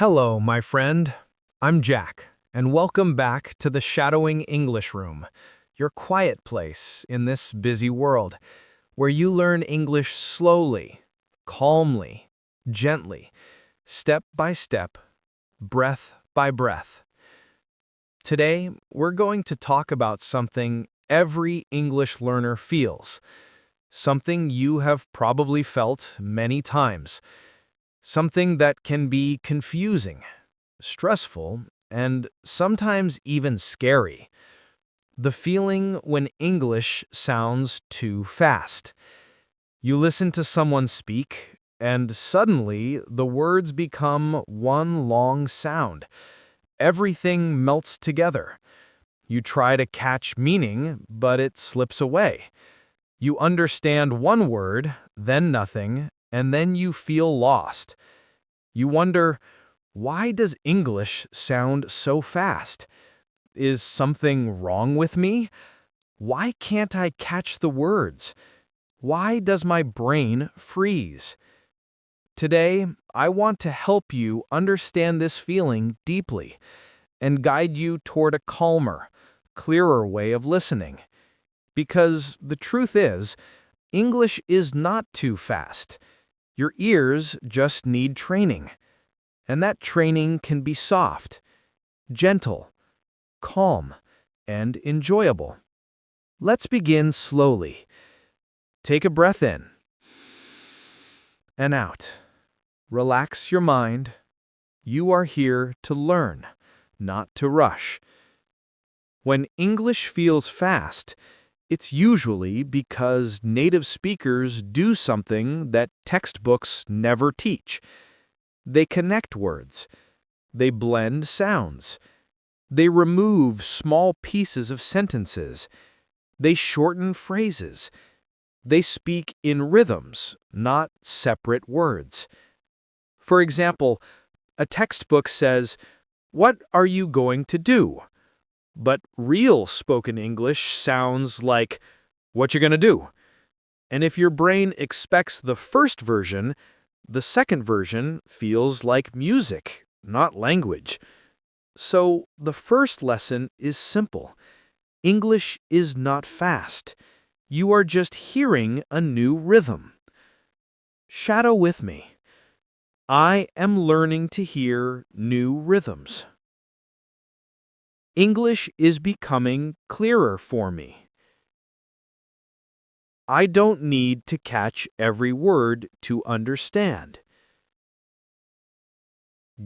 Hello, my friend. I'm Jack, and welcome back to the Shadowing English Room, your quiet place in this busy world, where you learn English slowly, calmly, gently, step by step, breath by breath. Today, we're going to talk about something every English learner feels, something you have probably felt many times, something that can be confusing, stressful, and sometimes even scary. The feeling when English sounds too fast. You listen to someone speak, and suddenly the words become one long sound. Everything melts together. You try to catch meaning, but it slips away. You understand one word, then nothing, and then you feel lost. You wonder, why does English sound so fast? Is something wrong with me? Why can't I catch the words? Why does my brain freeze? Today, I want to help you understand this feeling deeply and guide you toward a calmer, clearer way of listening. Because the truth is, English is not too fast. Your ears just need training. And that training can be soft, gentle, calm, and enjoyable. Let's begin slowly. Take a breath in and out. Relax your mind. You are here to learn, not to rush. When English feels fast, it's usually because native speakers do something that textbooks never teach. They connect words. They blend sounds. They remove small pieces of sentences. They shorten phrases. They speak in rhythms, not separate words. For example, a textbook says, "What are you going to do?" But real spoken English sounds like, "What you gonna do?" And if your brain expects the first version, the second version feels like music, not language. So the first lesson is simple. English is not fast. You are just hearing a new rhythm. Shadow with me. I am learning to hear new rhythms. English is becoming clearer for me. I don't need to catch every word to understand.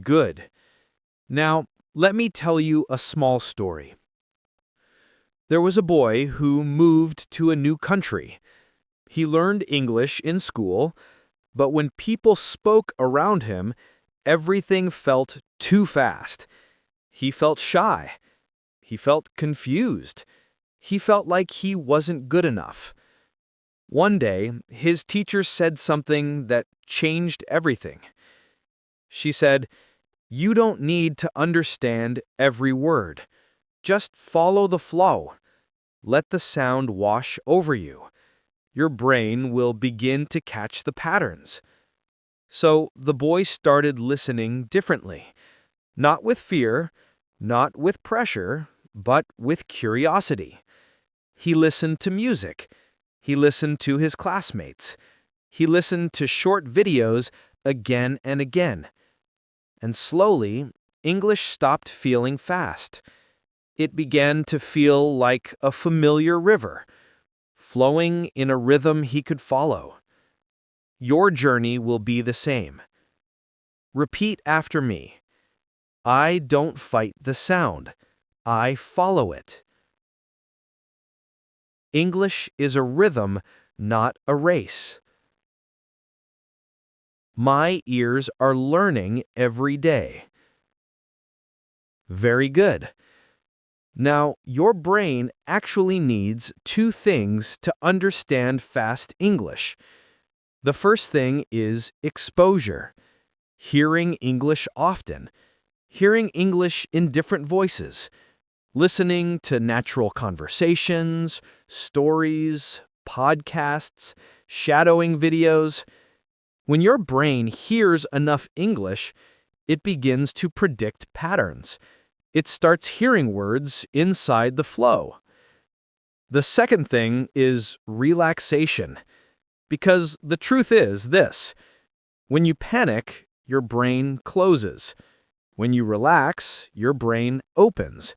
Good. Now, let me tell you a small story. There was a boy who moved to a new country. He learned English in school, but when people spoke around him, everything felt too fast. He felt shy. He felt confused. He felt like he wasn't good enough. One day, his teacher said something that changed everything. She said, "You don't need to understand every word. Just follow the flow. Let the sound wash over you. Your brain will begin to catch the patterns." So the boy started listening differently. Not with fear, not with pressure, but with curiosity. He listened to music. He listened to his classmates. He listened to short videos again and again. And slowly, English stopped feeling fast. It began to feel like a familiar river, flowing in a rhythm he could follow. Your journey will be the same. Repeat after me. I don't fight the sound. I follow it. English is a rhythm, not a race. My ears are learning every day. Very good. Now, your brain actually needs two things to understand fast English. The first thing is exposure. Hearing English often. Hearing English in different voices. Listening to natural conversations, stories, podcasts, shadowing videos. When your brain hears enough English, It begins to predict patterns. It starts hearing words inside the flow. The second thing is relaxation. Because the truth is this: when you panic, your brain closes. When you relax, your brain opens.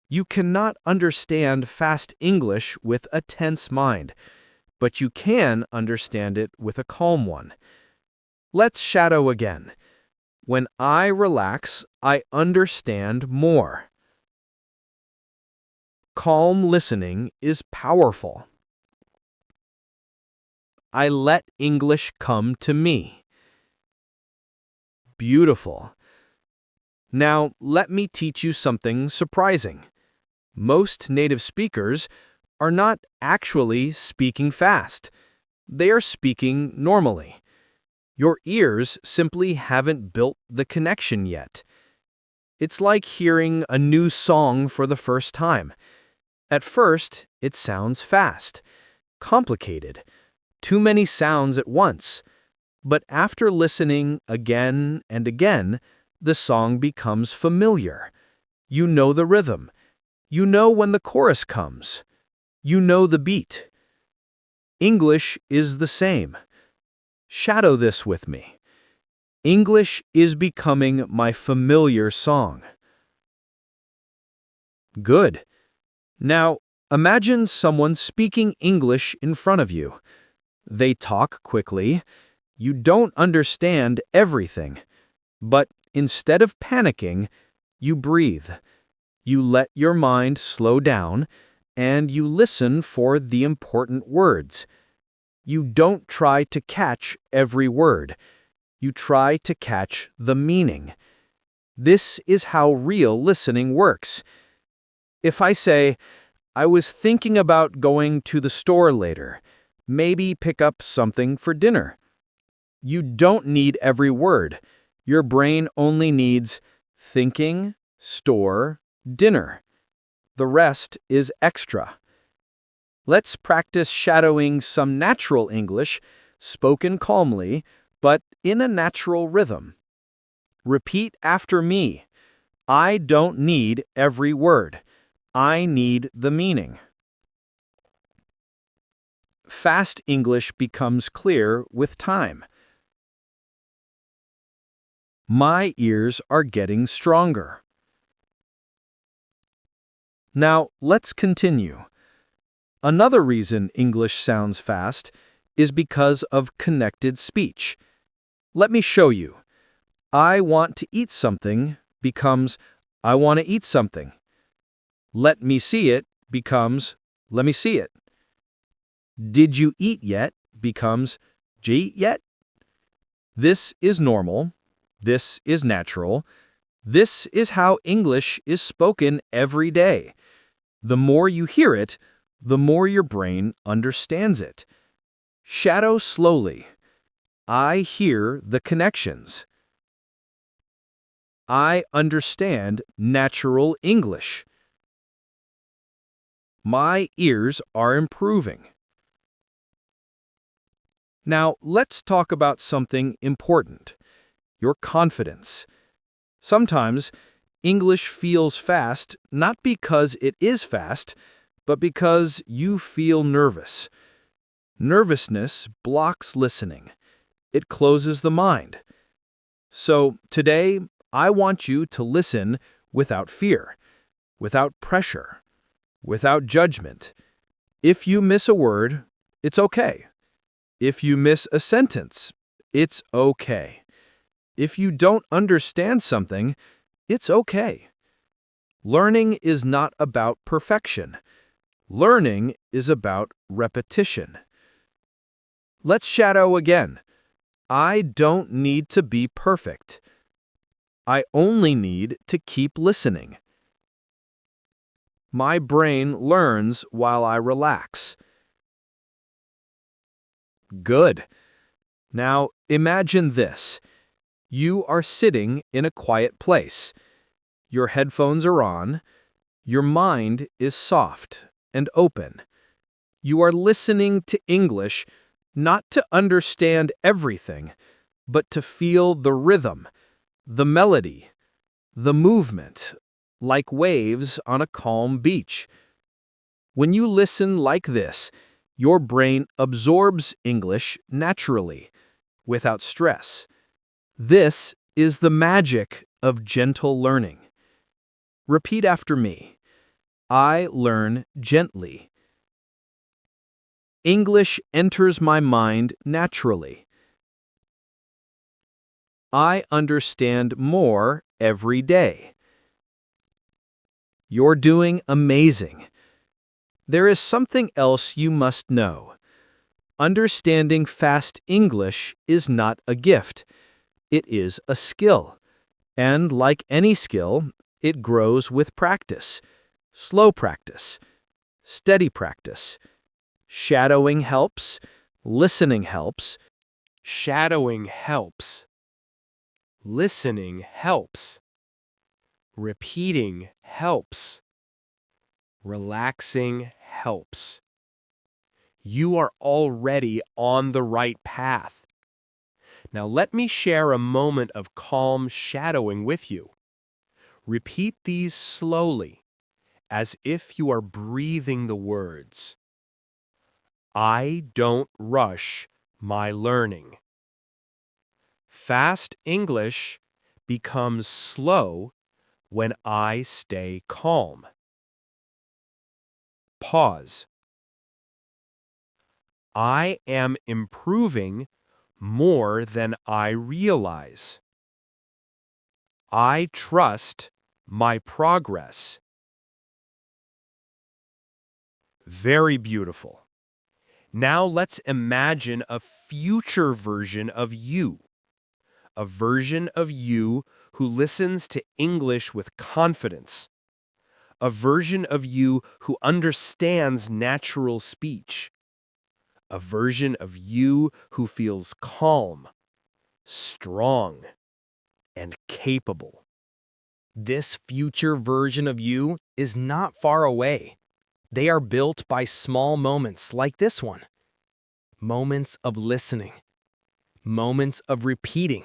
You cannot understand fast English with a tense mind, but you can understand it with a calm one. Let's shadow again. When I relax, I understand more. Calm listening is powerful. I let English come to me. Beautiful. Now, let me teach you something surprising. Most native speakers are not actually speaking fast. They are speaking normally. Your ears simply haven't built the connection yet. It's like hearing a new song for the first time. At first, it sounds fast, complicated, too many sounds at once. But after listening again and again, the song becomes familiar. You know the rhythm. You know when the chorus comes. You know the beat. English is the same. Shadow this with me. English is becoming my familiar song. Good. Now, imagine someone speaking English in front of you. They talk quickly. You don't understand everything. But instead of panicking, you breathe. You let your mind slow down, and you listen for the important words. You don't try to catch every word. You try to catch the meaning. This is how real listening works. If I say, "I was thinking about going to the store later, maybe pick up something for dinner," you don't need every word. Your brain only needs thinking, store, dinner. The rest is extra. Let's practice shadowing some natural English, spoken calmly, but in a natural rhythm. Repeat after me. I don't need every word. I need the meaning. Fast English becomes clear with time. My ears are getting stronger. Now, let's continue. Another reason English sounds fast is because of connected speech. Let me show you. I want to eat something becomes I want to eat something. Let me see it becomes let me see it. Did you eat yet becomes did you eat yet? This is normal. This is natural. This is how English is spoken every day. The more you hear it, the more your brain understands it. Shadow slowly. I hear the connections. I understand natural English. My ears are improving. Now, let's talk about something important: your confidence. Sometimes, English feels fast not because it is fast, but because you feel nervous. Nervousness blocks listening. It closes the mind. So, today, I want you to listen without fear, without pressure, without judgment. If you miss a word, it's okay. If you miss a sentence, it's okay. If you don't understand something, it's okay. Learning is not about perfection. Learning is about repetition. Let's shadow again. I don't need to be perfect. I only need to keep listening. My brain learns while I relax. Good. Now imagine this. You are sitting in a quiet place. Your headphones are on. Your mind is soft and open. You are listening to English not to understand everything, but to feel the rhythm, the melody, the movement, like waves on a calm beach. When you listen like this, your brain absorbs English naturally, without stress. This is the magic of gentle learning. Repeat after me. I learn gently. English enters my mind naturally. I understand more every day. You're doing amazing. There is something else you must know. Understanding fast English is not a gift. It is a skill. And like any skill, it grows with practice. Slow practice. Steady practice. Shadowing helps. Listening helps. Shadowing helps. Listening helps. Repeating helps. Relaxing helps. You are already on the right path. Now let me share a moment of calm shadowing with you. Repeat these slowly, as if you are breathing the words. I don't rush my learning. Fast English becomes slow when I stay calm. Pause. I am improving more than I realize. I trust my progress. Very beautiful. Now let's imagine a future version of you. A version of you who listens to English with confidence. A version of you who understands natural speech. A version of you who feels calm, strong, and capable. This future version of you is not far away. They are built by small moments like this one. Moments of listening. Moments of repeating.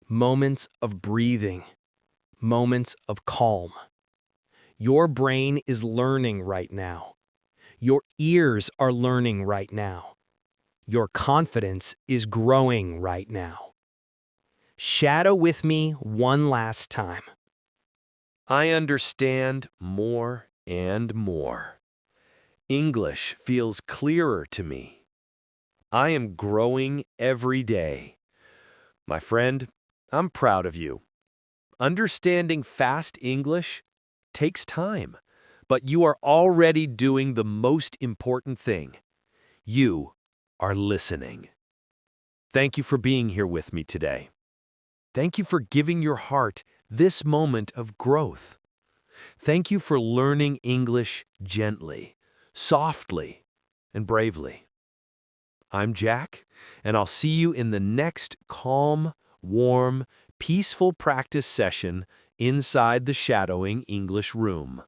Moments of breathing. Moments of calm. Your brain is learning right now. Your ears are learning right now. Your confidence is growing right now. Shadow with me one last time. I understand more and more. English feels clearer to me. I am growing every day. My friend, I'm proud of you. Understanding fast English takes time, but you are already doing the most important thing. You are listening. Thank you for being here with me today. Thank you for giving your heart this moment of growth. Thank you for learning English gently, softly, and bravely. I'm Jack, and I'll see you in the next calm, warm, peaceful practice session inside the Shadowing English room.